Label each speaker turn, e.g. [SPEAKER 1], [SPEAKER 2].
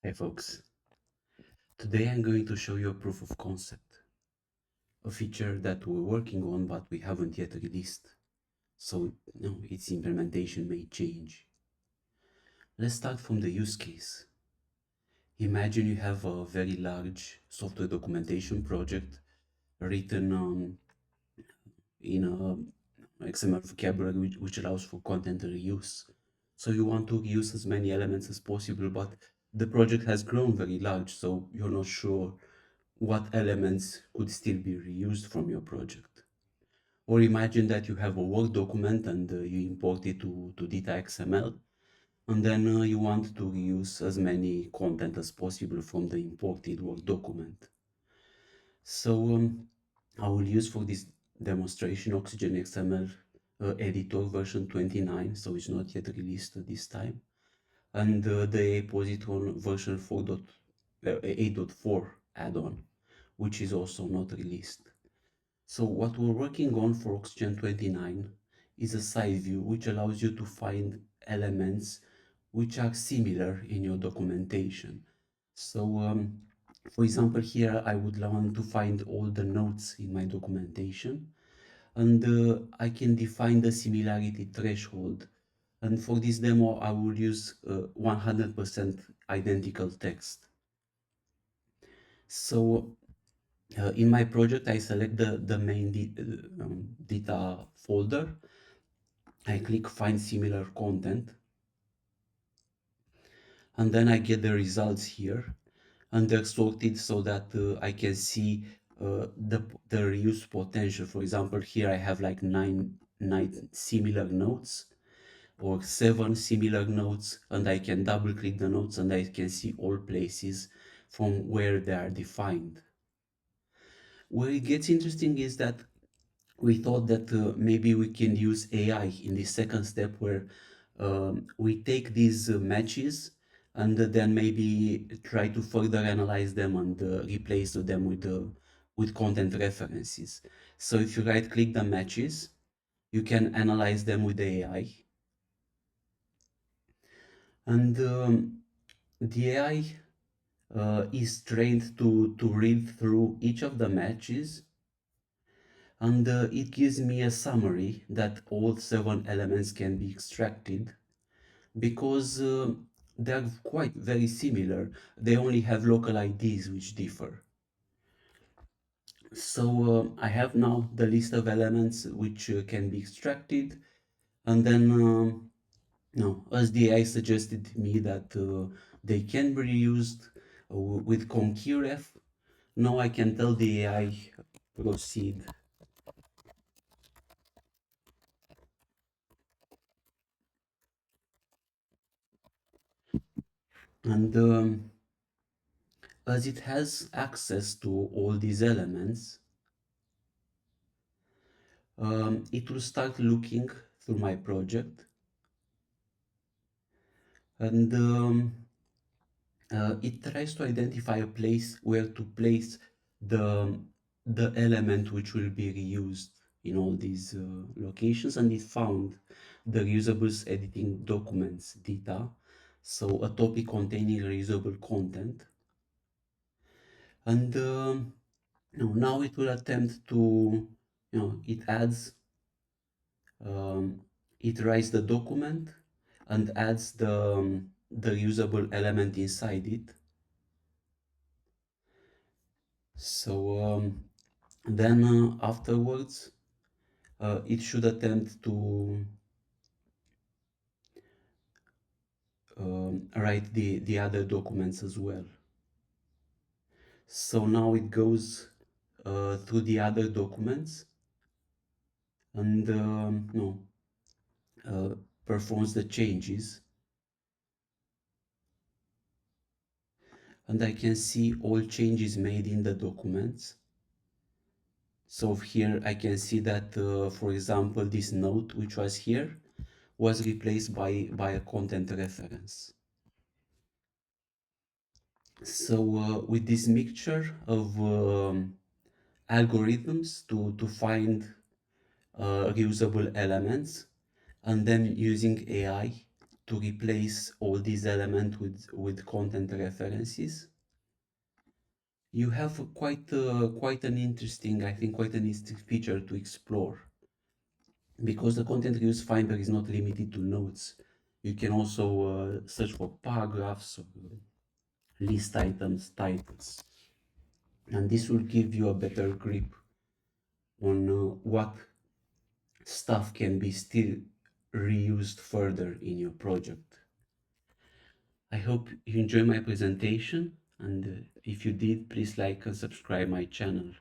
[SPEAKER 1] Hey folks, today I'm going to show you a proof of concept, a feature that we're working on but we haven't yet released, so its implementation may change. Let's start from the use case. Imagine you have a very large software documentation project written in a XML vocabulary which allows for content reuse. So you want to reuse as many elements as possible, but the project has grown very large, so you're not sure what elements could still be reused from your project. Or imagine that you have a Word document and you import it to DITA XML, and then you want to reuse as many content as possible from the imported Word document. So I will use for this demonstration Oxygen XML editor version 29, so it's not yet released at this time, and the Positron version 8.4 add-on, which is also not released. So what we're working on for Oxygen 29 is a side view which allows you to find elements which are similar in your documentation. So for example, here I would want to find all the notes in my documentation, and I can define the similarity threshold. And for this demo, I will use 100% identical text. So in my project, I select the main data folder. I click find similar content, and then I get the results here, and they're sorted so that I can see the reuse potential. For example, here I have like nine similar nodes or 7 similar nodes, and I can double click the nodes and I can see all places from where they are defined. Where it gets interesting is that we thought that maybe we can use AI in the second step, where we take these matches and then maybe try to further analyze them and replace them with content references. So if you right click the matches, you can analyze them with the AI, and the AI is trained to read through each of the matches, and it gives me a summary that all 7 elements can be extracted because they're quite very similar. They only have local IDs which differ. So I have now the list of elements which can be extracted, and then no, as the AI suggested me that they can be reused with concurref. Now I can tell the AI proceed, and as it has access to all these elements, it will start looking through my project, and it tries to identify a place where to place the the element which will be reused in all these locations, and it found the reusables editing documents data, so a topic containing reusable content, and now it will attempt to, it adds, it writes the document and adds the usable element inside it. So then afterwards, it should attempt to write the other documents as well. So now it goes through the other documents and no, performs the changes, and I can see all changes made in the documents. So here I can see that, for example, this note which was here was replaced by a content reference. So with this mixture of algorithms to find reusable elements, and then using AI, to replace all these elements with content references, you have quite an interesting, I think, quite an interesting feature to explore, because the content reuse finder is not limited to nodes. You can also search for paragraphs or list items, titles, and this will give you a better grip on what stuff can be still reused further in your project. I hope you enjoy my presentation, and if you did, please like and subscribe my channel.